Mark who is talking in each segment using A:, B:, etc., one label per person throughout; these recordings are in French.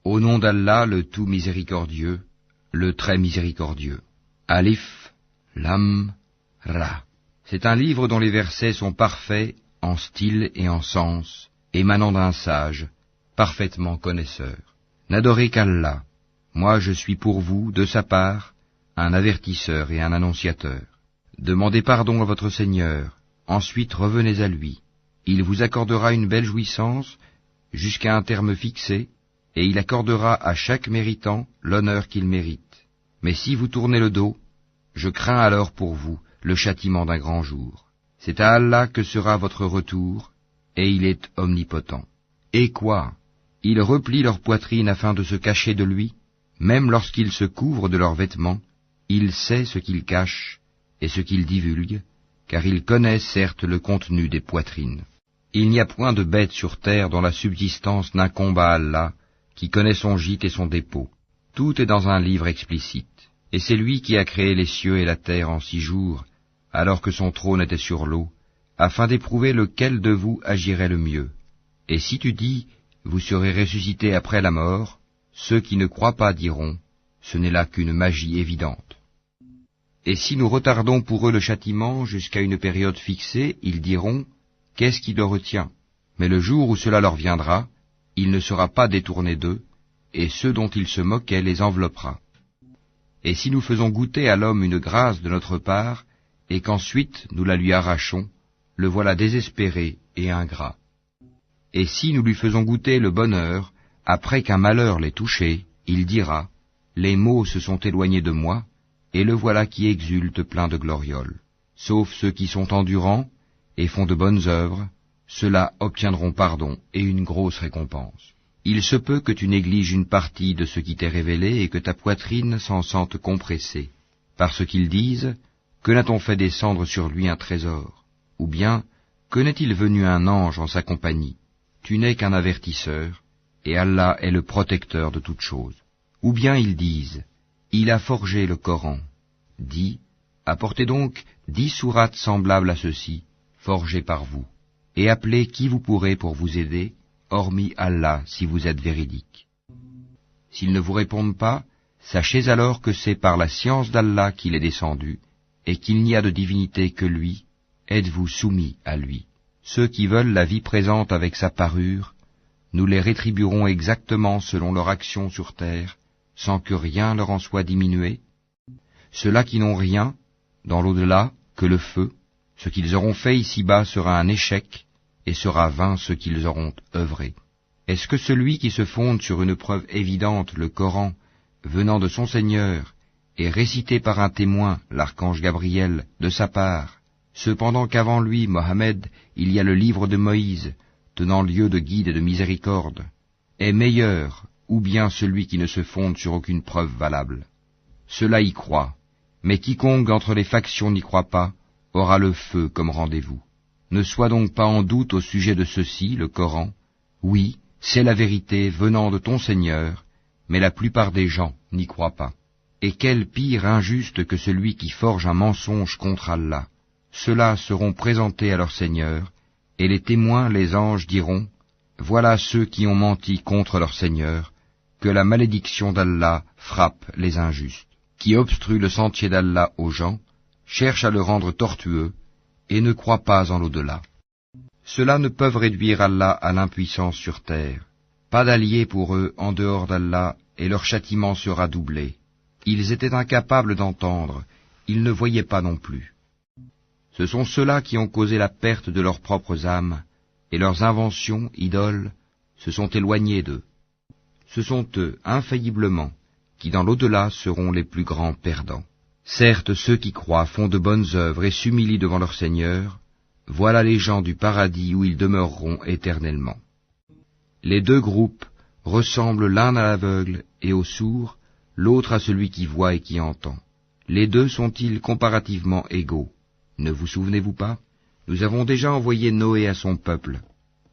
A: Au nom d'Allah, le tout miséricordieux, le très miséricordieux. Alif, Lam, Ra. C'est un livre dont les versets sont parfaits en style et en sens, émanant d'un sage, parfaitement connaisseur. N'adorez qu'Allah. Moi je suis pour vous, de sa part, un avertisseur et un annonciateur. Demandez pardon à votre Seigneur, ensuite revenez à lui. Il vous accordera une belle jouissance jusqu'à un terme fixé, et il accordera à chaque méritant l'honneur qu'il mérite. Mais si vous tournez le dos, je crains alors pour vous le châtiment d'un grand jour. C'est à Allah que sera votre retour, et il est omnipotent. Et quoi? Ils replient leur poitrine afin de se cacher de lui, même lorsqu'ils se couvrent de leurs vêtements, il sait ce qu'ils cachent et ce qu'ils divulguent, car il connaît certes le contenu des poitrines. Il n'y a point de bête sur terre dont la subsistance n'incombe à Allah, qui connaît son gîte et son dépôt. Tout est dans un livre explicite, et c'est lui qui a créé les cieux et la terre en 6 jours, alors que son trône était sur l'eau, afin d'éprouver lequel de vous agirait le mieux. Et si tu dis, vous serez ressuscités après la mort, ceux qui ne croient pas diront, ce n'est là qu'une magie évidente. Et si nous retardons pour eux le châtiment jusqu'à une période fixée, ils diront, qu'est-ce qui le retient? Mais le jour où cela leur viendra, il ne sera pas détourné d'eux, et ceux dont ils se moquaient les enveloppera. Et si nous faisons goûter à l'homme une grâce de notre part, et qu'ensuite nous la lui arrachons, le voilà désespéré et ingrat. Et si nous lui faisons goûter le bonheur, après qu'un malheur l'ait touché, il dira, les maux se sont éloignés de moi, et le voilà qui exulte plein de glorioles. Sauf ceux qui sont endurants, et font de bonnes œuvres, ceux-là obtiendront pardon et une grosse récompense. Il se peut que tu négliges une partie de ce qui t'est révélé et que ta poitrine s'en sente compressée, parce qu'ils disent, que n'a-t-on fait descendre sur lui un trésor? Ou bien, que n'est-il venu un ange en sa compagnie? Tu n'es qu'un avertisseur, et Allah est le protecteur de toutes choses. Ou bien ils disent, il a forgé le Coran. Dis, apportez donc 10 sourates semblables à ceci, forgées par vous, et appelez qui vous pourrez pour vous aider, hormis Allah si vous êtes véridique. S'ils ne vous répondent pas, sachez alors que c'est par la science d'Allah qu'il est descendu, et qu'il n'y a de divinité que lui, êtes-vous soumis à lui. Ceux qui veulent la vie présente avec sa parure, nous les rétribuerons exactement selon leur action sur terre, sans que rien leur en soit diminué. Ceux-là qui n'ont rien, dans l'au-delà, que le feu, ce qu'ils auront fait ici-bas sera un échec, et sera vain ce qu'ils auront œuvré. Est-ce que celui qui se fonde sur une preuve évidente, le Coran, venant de son Seigneur, et récité par un témoin, l'archange Gabriel, de sa part, cependant qu'avant lui, Mohammed, il y a le livre de Moïse, tenant lieu de guide et de miséricorde, est meilleur, ou bien celui qui ne se fonde sur aucune preuve valable? Cela y croit, mais quiconque entre les factions n'y croit pas, aura le feu comme rendez-vous. Ne sois donc pas en doute au sujet de ceci, le Coran. Oui, c'est la vérité venant de ton Seigneur, mais la plupart des gens n'y croient pas. Et quel pire injuste que celui qui forge un mensonge contre Allah. Ceux-là seront présentés à leur Seigneur, et les témoins, les anges, diront, voilà ceux qui ont menti contre leur Seigneur, que la malédiction d'Allah frappe les injustes, qui obstruent le sentier d'Allah aux gens, cherchent à le rendre tortueux, et ne croient pas en l'au-delà. Ceux-là ne peuvent réduire Allah à l'impuissance sur terre. Pas d'alliés pour eux en dehors d'Allah, et leur châtiment sera doublé. Ils étaient incapables d'entendre, ils ne voyaient pas non plus. Ce sont ceux-là qui ont causé la perte de leurs propres âmes, et leurs inventions, idoles, se sont éloignées d'eux. Ce sont eux, infailliblement, qui dans l'au-delà seront les plus grands perdants. Certes, ceux qui croient font de bonnes œuvres et s'humilient devant leur Seigneur, voilà les gens du paradis où ils demeureront éternellement. Les 2 groupes ressemblent l'un à l'aveugle et au sourd, l'autre à celui qui voit et qui entend. Les 2 sont-ils comparativement égaux? Ne vous souvenez-vous pas? Nous avons déjà envoyé Noé à son peuple.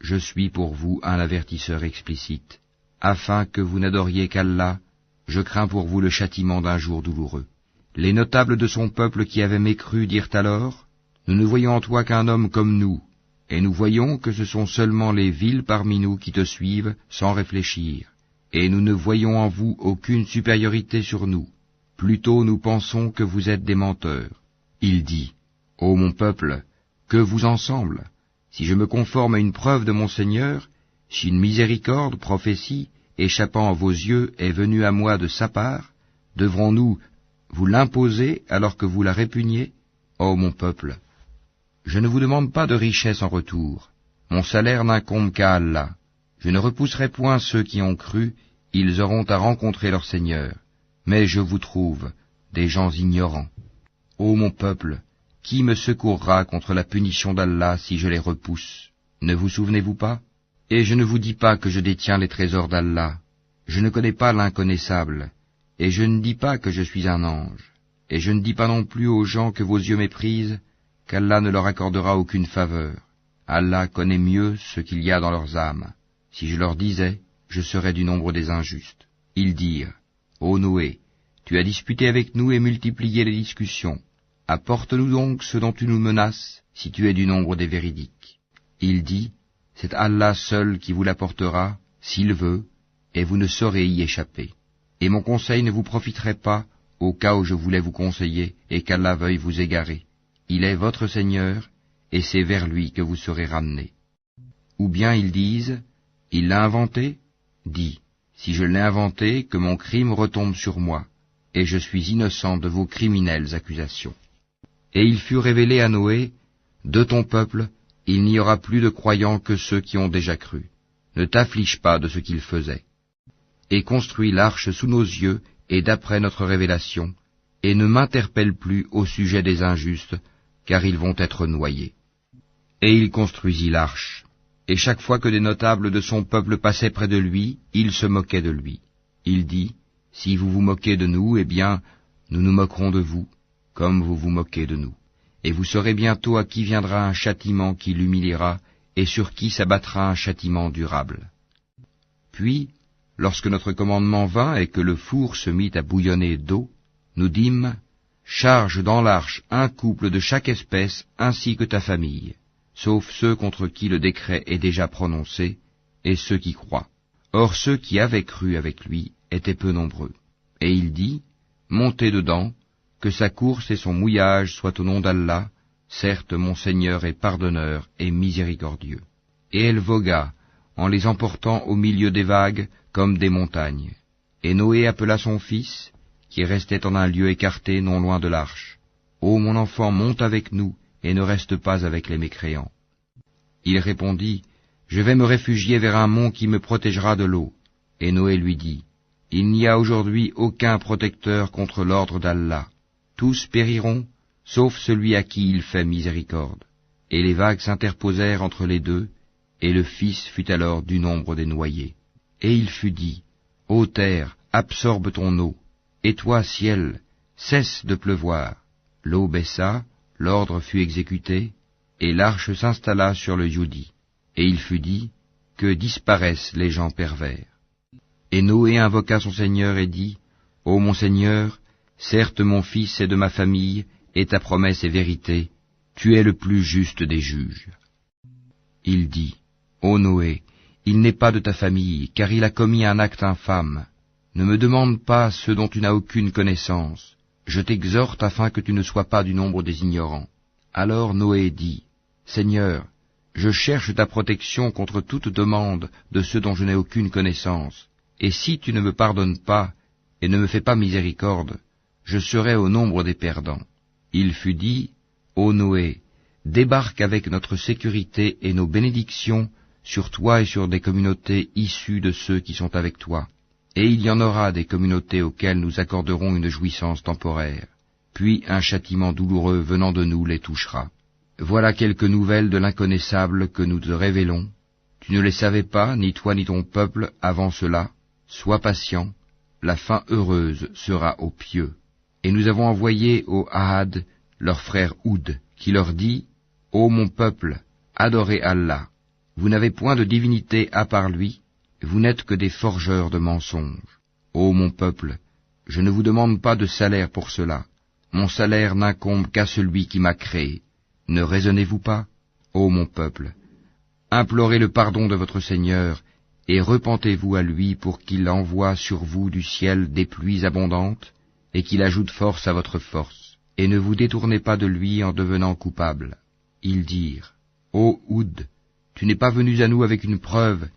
A: Je suis pour vous un avertisseur explicite. Afin que vous n'adoriez qu'Allah, je crains pour vous le châtiment d'un jour douloureux. Les notables de son peuple qui avaient mécru dirent alors, nous ne voyons en toi qu'un homme comme nous, et nous voyons que ce sont seulement les vils parmi nous qui te suivent sans réfléchir. et nous ne voyons en vous aucune supériorité sur nous. Plutôt nous pensons que vous êtes des menteurs. Il dit, Ô mon peuple, que vous en semble? Si je me conforme à une preuve de mon Seigneur, si une miséricorde, prophétie, échappant à vos yeux, est venue à moi de sa part, devrons-nous vous l'imposer alors que vous la répugnez? Ô mon peuple, je ne vous demande pas de richesse en retour. Mon salaire n'incombe qu'à Allah. Je ne repousserai point ceux qui ont cru, ils auront à rencontrer leur Seigneur. Mais je vous trouve des gens ignorants. Ô mon peuple, qui me secourra contre la punition d'Allah si je les repousse? Ne vous souvenez-vous pas? Et je ne vous dis pas que je détiens les trésors d'Allah. Je ne connais pas l'inconnaissable. Et je ne dis pas que je suis un ange. Et je ne dis pas non plus aux gens que vos yeux méprisent, qu'Allah ne leur accordera aucune faveur. Allah connaît mieux ce qu'il y a dans leurs âmes. Si je leur disais, je serais du nombre des injustes. Ils dirent, Ô Noé, tu as disputé avec nous et multiplié les discussions. Apporte-nous donc ce dont tu nous menaces, si tu es du nombre des véridiques. Il dit, c'est Allah seul qui vous l'apportera, s'il veut, et vous ne saurez y échapper. Et mon conseil ne vous profiterait pas, au cas où je voulais vous conseiller, et qu'Allah veuille vous égarer. Il est votre Seigneur, et c'est vers lui que vous serez ramenés. Ou bien ils disent, il l'a inventé? Dis, si je l'ai inventé, que mon crime retombe sur moi, et je suis innocent de vos criminelles accusations. Et il fut révélé à Noé, de ton peuple, il n'y aura plus de croyants que ceux qui ont déjà cru. Ne t'afflige pas de ce qu'ils faisaient. Et construis l'arche sous nos yeux, et d'après notre révélation, et ne m'interpelle plus au sujet des injustes, car ils vont être noyés. Et il construisit l'arche. Et chaque fois que des notables de son peuple passaient près de lui, il se moquait de lui. Il dit, si vous vous moquez de nous, eh bien, nous nous moquerons de vous, comme vous vous moquez de nous. Et vous saurez bientôt à qui viendra un châtiment qui l'humiliera, et sur qui s'abattra un châtiment durable. Puis, lorsque notre commandement vint et que le four se mit à bouillonner d'eau, nous dîmes, charge dans l'arche un couple de chaque espèce ainsi que ta famille, sauf ceux contre qui le décret est déjà prononcé, et ceux qui croient. Or ceux qui avaient cru avec lui étaient peu nombreux. Et il dit, montez dedans, que sa course et son mouillage soient au nom d'Allah, certes mon Seigneur est pardonneur et miséricordieux. Et elle vogua, en les emportant au milieu des vagues, comme des montagnes. Et Noé appela son fils, qui restait en un lieu écarté non loin de l'arche. Ô mon enfant, monte avec nous, et ne reste pas avec les mécréants. Il répondit, je vais me réfugier vers un mont qui me protégera de l'eau. Et Noé lui dit, il n'y a aujourd'hui aucun protecteur contre l'ordre d'Allah. Tous périront, sauf celui à qui il fait miséricorde. Et les vagues s'interposèrent entre les deux, et le fils fut alors du nombre des noyés. Et il fut dit, ô terre, absorbe ton eau, et toi, ciel, cesse de pleuvoir. L'eau baissa, l'ordre fut exécuté, et l'arche s'installa sur le Youdi. Et il fut dit, que disparaissent les gens pervers. Et Noé invoqua son Seigneur et dit, ô mon Seigneur, certes mon fils est de ma famille, et ta promesse est vérité, tu es le plus juste des juges. Il dit, ô Noé, il n'est pas de ta famille, car il a commis un acte infâme. Ne me demande pas ce dont tu n'as aucune connaissance. Je t'exhorte afin que tu ne sois pas du nombre des ignorants. Alors Noé dit, Seigneur, je cherche ta protection contre toute demande de ceux dont je n'ai aucune connaissance. Et si tu ne me pardonnes pas, et ne me fais pas miséricorde, je serai au nombre des perdants. Il fut dit, ô Noé, débarque avec notre sécurité et nos bénédictions sur toi et sur des communautés issues de ceux qui sont avec toi. Et il y en aura des communautés auxquelles nous accorderons une jouissance temporaire, puis un châtiment douloureux venant de nous les touchera. Voilà quelques nouvelles de l'inconnaissable que nous te révélons. Tu ne les savais pas, ni toi ni ton peuple, avant cela. Sois patient, la fin heureuse sera aux pieux. Et nous avons envoyé au Ahad leur frère Houd, qui leur dit, ô mon peuple, adorez Allah. Vous n'avez point de divinité à part lui, vous n'êtes que des forgeurs de mensonges. Ô mon peuple, je ne vous demande pas de salaire pour cela. Mon salaire n'incombe qu'à celui qui m'a créé. Ne raisonnez-vous pas, ô mon peuple? Implorez le pardon de votre Seigneur, et repentez-vous à lui pour qu'il envoie sur vous du ciel des pluies abondantes, et qu'il ajoute force à votre force, et ne vous détournez pas de lui en devenant coupable. Ils dirent, Ô Oud, tu n'es pas venu à nous avec une preuve,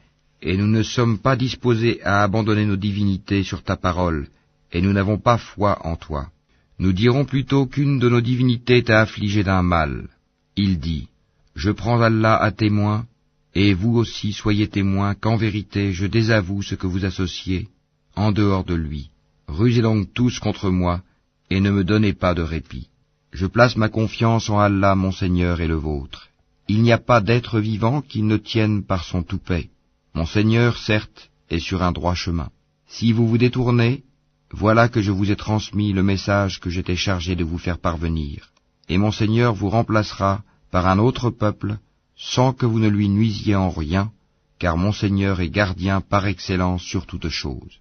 A: et nous ne sommes pas disposés à abandonner nos divinités sur ta parole, et nous n'avons pas foi en toi. Nous dirons plutôt qu'une de nos divinités t'a affligé d'un mal. Il dit, Je prends Allah à témoin, et vous aussi soyez témoins qu'en vérité je désavoue ce que vous associez, en dehors de lui. Rusez donc tous contre moi, et ne me donnez pas de répit. Je place ma confiance en Allah mon Seigneur et le vôtre. Il n'y a pas d'être vivant qui ne tienne par son toupet. Mon Seigneur, certes, est sur un droit chemin. Si vous vous détournez, voilà que je vous ai transmis le message que j'étais chargé de vous faire parvenir. Et mon Seigneur vous remplacera par un autre peuple, sans que vous ne lui nuisiez en rien, car mon Seigneur est gardien par excellence sur toutes choses.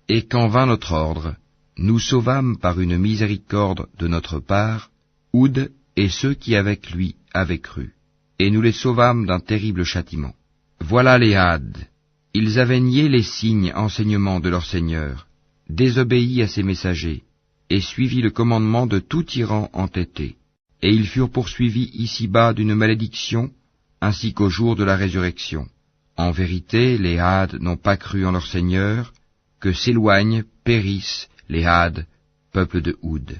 A: Et quand vint notre ordre, nous sauvâmes par une miséricorde de notre part, Oud et ceux qui avec lui avaient cru, et nous les sauvâmes d'un terrible châtiment. Voilà les Hades. Ils avaient nié les signes enseignements de leur Seigneur, désobéi à ses messagers, et suivi le commandement de tout tyran entêté. Et ils furent poursuivis ici-bas d'une malédiction, ainsi qu'au jour de la résurrection. En vérité, les Hades n'ont pas cru en leur Seigneur, que s'éloignent, périssent les Hades, peuple de Oud.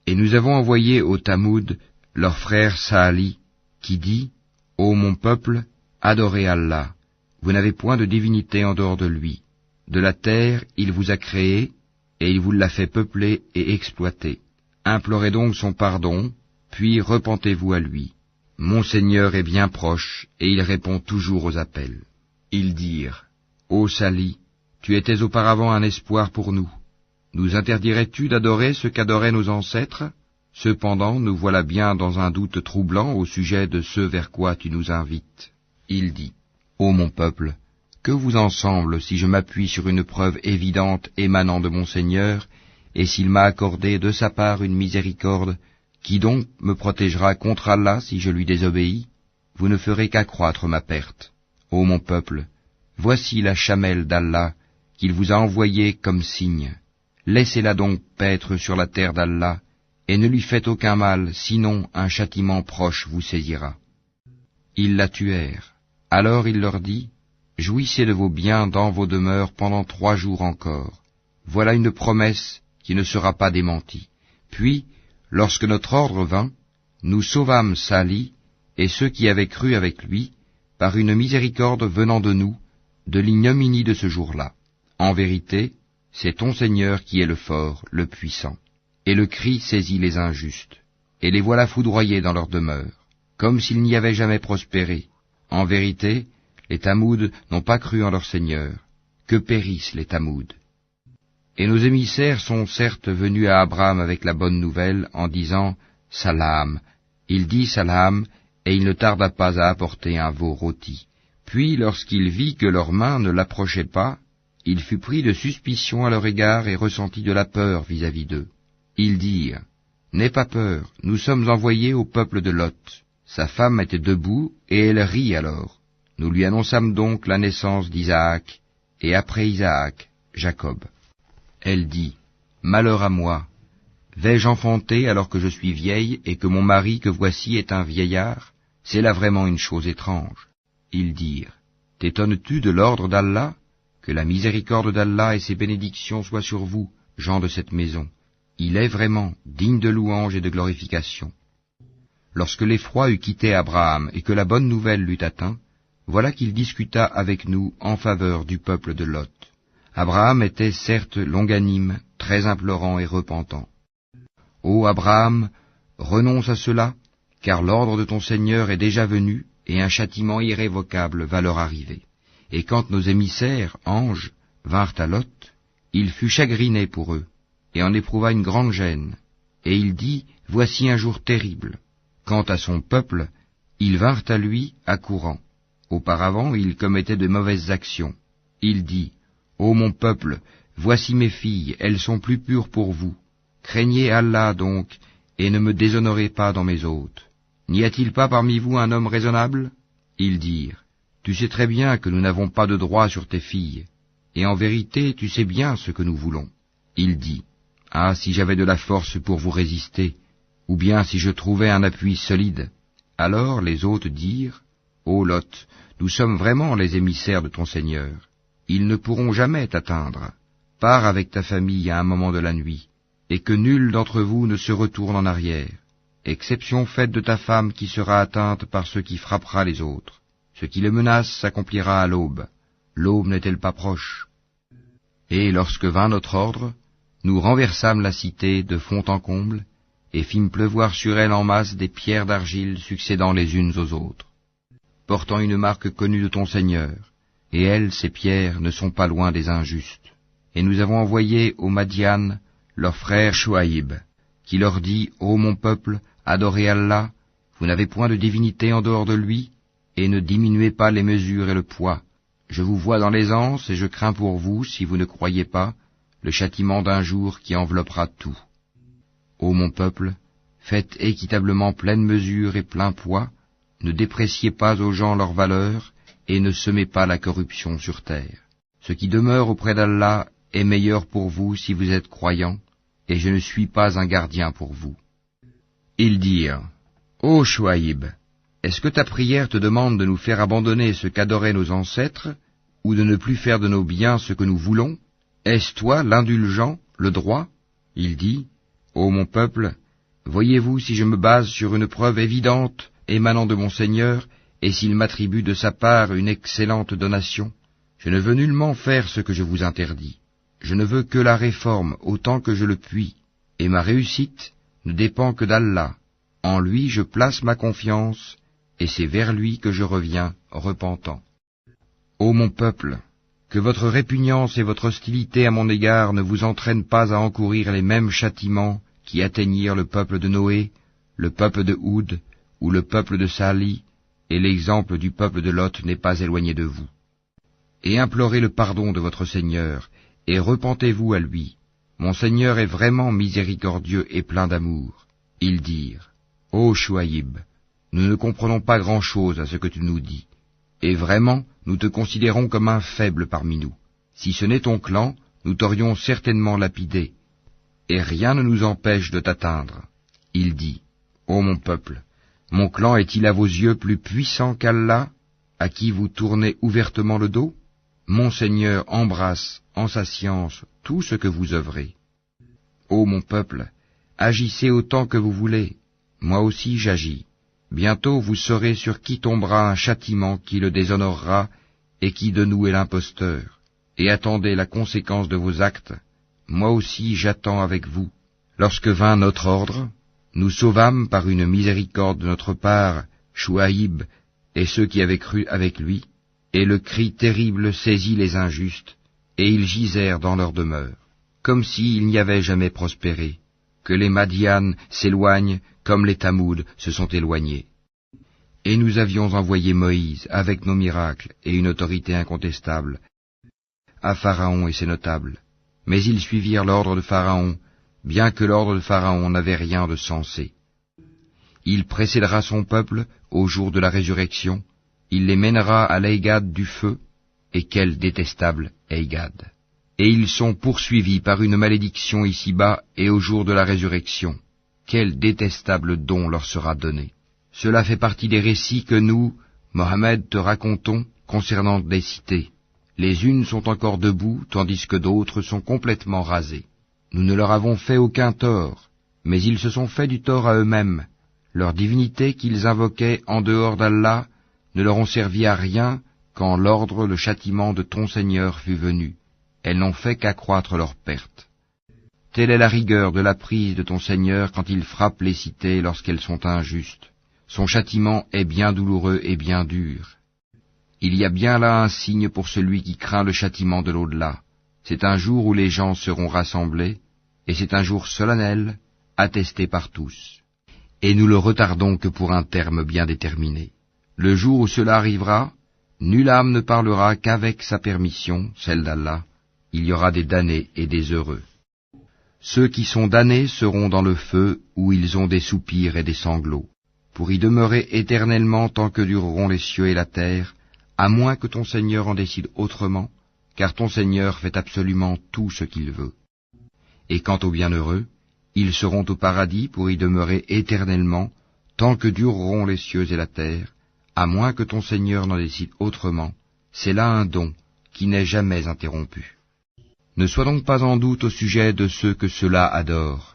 A: Et nous avons envoyé au Tamoud leur frère Saali, qui dit, Ô mon peuple, adorez Allah, vous n'avez point de divinité en dehors de lui. De la terre, il vous a créé, et il vous l'a fait peupler et exploiter. Implorez donc son pardon, puis repentez-vous à lui. Mon Seigneur est bien proche, et il répond toujours aux appels. Ils dirent, Ô Sali, tu étais auparavant un espoir pour nous. Nous interdirais-tu d'adorer ce qu'adoraient nos ancêtres? Cependant, nous voilà bien dans un doute troublant au sujet de ce vers quoi tu nous invites. Il dit, Ô mon peuple, que vous en semble si je m'appuie sur une preuve évidente émanant de mon Seigneur, et s'il m'a accordé de sa part une miséricorde, qui donc me protégera contre Allah si je lui désobéis? Vous ne ferez qu'accroître ma perte. Ô mon peuple, voici la chamelle d'Allah qu'il vous a envoyée comme signe. Laissez-la donc paître sur la terre d'Allah, et ne lui faites aucun mal, sinon un châtiment proche vous saisira. Ils la tuèrent. Alors il leur dit, Jouissez de vos biens dans vos demeures pendant 3 jours encore. Voilà une promesse qui ne sera pas démentie. Puis, lorsque notre ordre vint, nous sauvâmes Sali et ceux qui avaient cru avec lui, par une miséricorde venant de nous, de l'ignominie de ce jour-là. En vérité, c'est ton Seigneur qui est le fort, le puissant. Et le cri saisit les injustes, et les voilà foudroyés dans leur demeure, comme s'ils n'y avaient jamais prospéré. En vérité, les Tamouds n'ont pas cru en leur Seigneur. Que périssent les Tamouds. Et nos émissaires sont certes venus à Abraham avec la bonne nouvelle, en disant « Salam ». Il dit « Salam », et il ne tarda pas à apporter un veau rôti. Puis, lorsqu'il vit que leurs mains ne l'approchaient pas, il fut pris de suspicion à leur égard et ressentit de la peur vis-à-vis d'eux. Ils dirent « N'aie pas peur, nous sommes envoyés au peuple de Lot. » Sa femme était debout, et elle rit alors. Nous lui annonçâmes donc la naissance d'Isaac, et après Isaac, Jacob. Elle dit, « Malheur à moi, vais-je enfanter alors que je suis vieille, et que mon mari que voici est un vieillard? C'est là vraiment une chose étrange. » Ils dirent, « T'étonnes-tu de l'ordre d'Allah? Que la miséricorde d'Allah et ses bénédictions soient sur vous, gens de cette maison. Il est vraiment digne de louange et de glorification. » Lorsque l'effroi eut quitté Abraham et que la bonne nouvelle l'eut atteint, voilà qu'il discuta avec nous en faveur du peuple de Lot. Abraham était certes longanime, très implorant et repentant. « Ô Abraham, renonce à cela, car l'ordre de ton Seigneur est déjà venu, et un châtiment irrévocable va leur arriver. » Et quand nos émissaires, anges, vinrent à Lot, il fut chagriné pour eux, et en éprouva une grande gêne. Et il dit, « Voici un jour terrible. » Quant à son peuple, ils vinrent à lui accourant. Auparavant, il commettait de mauvaises actions. Il dit, « Ô mon peuple, voici mes filles, elles sont plus pures pour vous. Craignez Allah donc, et ne me déshonorez pas dans mes hôtes. N'y a-t-il pas parmi vous un homme raisonnable ?» Ils dirent, « Tu sais très bien que nous n'avons pas de droit sur tes filles, et en vérité tu sais bien ce que nous voulons. Il dit, Ah, si j'avais de la force pour vous résister, ou bien si je trouvais un appui solide. Alors les hôtes dirent, Ô Lot, nous sommes vraiment les émissaires de ton Seigneur. Ils ne pourront jamais t'atteindre. Pars avec ta famille à un moment de la nuit, et que nul d'entre vous ne se retourne en arrière, exception faite de ta femme qui sera atteinte par ce qui frappera les autres. Ce qui le menace s'accomplira à l'aube. L'aube n'est-elle pas proche? Et lorsque vint notre ordre, nous renversâmes la cité de fond en comble, et fîmes pleuvoir sur elle en masse des pierres d'argile succédant les unes aux autres, portant une marque connue de ton Seigneur, et elles, ces pierres, ne sont pas loin des injustes. Et nous avons envoyé aux Madian leur frère Chouaïb, qui leur dit, Ô mon peuple, adorez Allah, vous n'avez point de divinité en dehors de lui, et ne diminuez pas les mesures et le poids. Je vous vois dans l'aisance, et je crains pour vous, si vous ne croyez pas, le châtiment d'un jour qui enveloppera tout. Ô mon peuple, faites équitablement pleine mesure et plein poids, ne dépréciez pas aux gens leur valeur, et ne semez pas la corruption sur terre. Ce qui demeure auprès d'Allah est meilleur pour vous si vous êtes croyants, et je ne suis pas un gardien pour vous. Ils dirent, Ô Chouaïb, est-ce que ta prière te demande de nous faire abandonner ce qu'adoraient nos ancêtres, ou de ne plus faire de nos biens ce que nous voulons? Est-ce toi l'indulgent, le droit? Il dit, Ô mon peuple, voyez-vous si je me base sur une preuve évidente émanant de mon Seigneur, et s'il m'attribue de sa part une excellente donation? Je ne veux nullement faire ce que je vous interdis. Je ne veux que la réforme autant que je le puis, et ma réussite ne dépend que d'Allah. En lui je place ma confiance, et c'est vers lui que je reviens, repentant. Ô mon peuple, que votre répugnance et votre hostilité à mon égard ne vous entraînent pas à encourir les mêmes châtiments qui atteignirent le peuple de Noé, le peuple de Houd, ou le peuple de Sali, et l'exemple du peuple de Lot n'est pas éloigné de vous. Et implorez le pardon de votre Seigneur, et repentez-vous à lui. Mon Seigneur est vraiment miséricordieux et plein d'amour. Ils dirent, Ô Chouaïb, nous ne comprenons pas grand-chose à ce que tu nous dis, et vraiment nous te considérons comme un faible parmi nous. Si ce n'est ton clan, nous t'aurions certainement lapidé, et rien ne nous empêche de t'atteindre. Il dit, Ô mon peuple, mon clan est-il à vos yeux plus puissant qu'Allah, à qui vous tournez ouvertement le dos? Mon Seigneur embrasse, en sa science, tout ce que vous œuvrez. Ô mon peuple, agissez autant que vous voulez, moi aussi j'agis. Bientôt vous saurez sur qui tombera un châtiment qui le déshonorera, et qui de nous est l'imposteur. Et attendez la conséquence de vos actes. Moi aussi j'attends avec vous. Lorsque vint notre ordre, nous sauvâmes par une miséricorde de notre part Chouaïb et ceux qui avaient cru avec lui, et le cri terrible saisit les injustes, et ils gisèrent dans leur demeure, comme s'ils n'y avaient jamais prospéré, que les Madian s'éloignent comme les Tamoud se sont éloignés. Et nous avions envoyé Moïse avec nos miracles et une autorité incontestable à Pharaon et ses notables, mais ils suivirent l'ordre de Pharaon, bien que l'ordre de Pharaon n'avait rien de sensé. Il précédera son peuple au jour de la résurrection, il les mènera à l'Eigad du feu, et quel détestable Eigad! Et ils sont poursuivis par une malédiction ici-bas et au jour de la résurrection. Quel détestable don leur sera donné! Cela fait partie des récits que nous, Mohammed, te racontons concernant des cités. Les unes sont encore debout, tandis que d'autres sont complètement rasées. Nous ne leur avons fait aucun tort, mais ils se sont fait du tort à eux-mêmes. Leur divinité qu'ils invoquaient en dehors d'Allah ne leur ont servi à rien quand l'ordre, le châtiment de ton Seigneur fut venu. Elles n'ont fait qu'accroître leur perte. Telle est la rigueur de la prise de ton Seigneur quand il frappe les cités lorsqu'elles sont injustes. Son châtiment est bien douloureux et bien dur. Il y a bien là un signe pour celui qui craint le châtiment de l'au-delà. C'est un jour où les gens seront rassemblés, et c'est un jour solennel, attesté par tous. Et nous le retardons que pour un terme bien déterminé. Le jour où cela arrivera, nulle âme ne parlera qu'avec sa permission, celle d'Allah. Il y aura des damnés et des heureux. Ceux qui sont damnés seront dans le feu où ils ont des soupirs et des sanglots, pour y demeurer éternellement tant que dureront les cieux et la terre, à moins que ton Seigneur en décide autrement, car ton Seigneur fait absolument tout ce qu'il veut. Et quant aux bienheureux, ils seront au paradis pour y demeurer éternellement, tant que dureront les cieux et la terre, à moins que ton Seigneur n'en décide autrement. C'est là un don qui n'est jamais interrompu. Ne sois donc pas en doute au sujet de ceux que ceux-là adorent.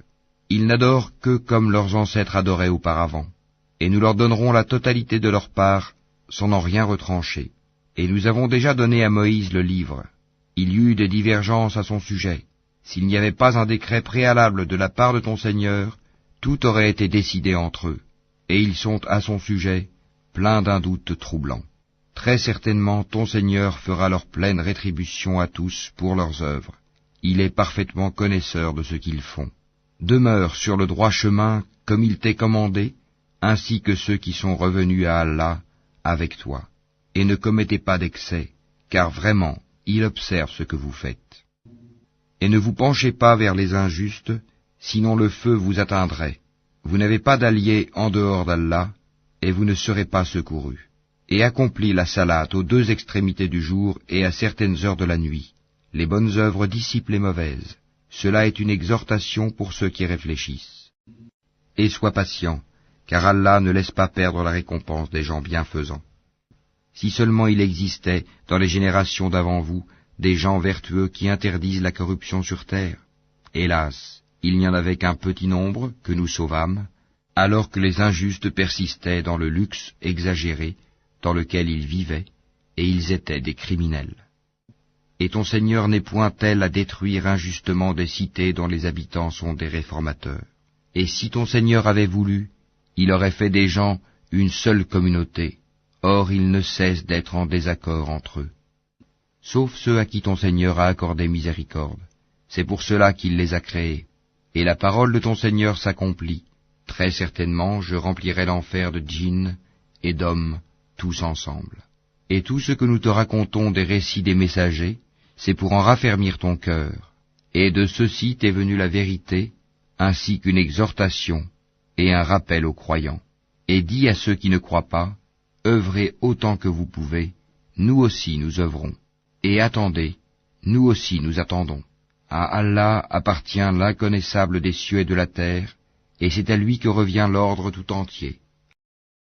A: Ils n'adorent que comme leurs ancêtres adoraient auparavant, et nous leur donnerons la totalité de leur part, sans en rien retrancher. Et nous avons déjà donné à Moïse le livre. Il y eut des divergences à son sujet. S'il n'y avait pas un décret préalable de la part de ton Seigneur, tout aurait été décidé entre eux, et ils sont à son sujet pleins d'un doute troublant. Très certainement ton Seigneur fera leur pleine rétribution à tous pour leurs œuvres. Il est parfaitement connaisseur de ce qu'ils font. Demeure sur le droit chemin comme il t'est commandé, ainsi que ceux qui sont revenus à Allah avec toi. Et ne commettez pas d'excès, car vraiment, il observe ce que vous faites. Et ne vous penchez pas vers les injustes, sinon le feu vous atteindrait. Vous n'avez pas d'allié en dehors d'Allah, et vous ne serez pas secourus. Et accomplis la salate aux deux extrémités du jour et à certaines heures de la nuit. Les bonnes œuvres dissipent les mauvaises. Cela est une exhortation pour ceux qui réfléchissent. Et sois patient, car Allah ne laisse pas perdre la récompense des gens bienfaisants. Si seulement il existait, dans les générations d'avant vous, des gens vertueux qui interdisent la corruption sur terre. Hélas, il n'y en avait qu'un petit nombre que nous sauvâmes, alors que les injustes persistaient dans le luxe exagéré dans lequel ils vivaient, et ils étaient des criminels. Et ton Seigneur n'est point tel à détruire injustement des cités dont les habitants sont des réformateurs. Et si ton Seigneur avait voulu, il aurait fait des gens une seule communauté. Or ils ne cessent d'être en désaccord entre eux. Sauf ceux à qui ton Seigneur a accordé miséricorde. C'est pour cela qu'il les a créés. Et la parole de ton Seigneur s'accomplit. Très certainement, je remplirai l'enfer de djinns et d'hommes, tous ensemble. Et tout ce que nous te racontons des récits des messagers, c'est pour en raffermir ton cœur. Et de ceci t'est venue la vérité, ainsi qu'une exhortation et un rappel aux croyants. Et dis à ceux qui ne croient pas, œuvrez autant que vous pouvez, nous aussi nous œuvrons. Et attendez, nous aussi nous attendons. À Allah appartient l'inconnaissable des cieux et de la terre, et c'est à lui que revient l'ordre tout entier.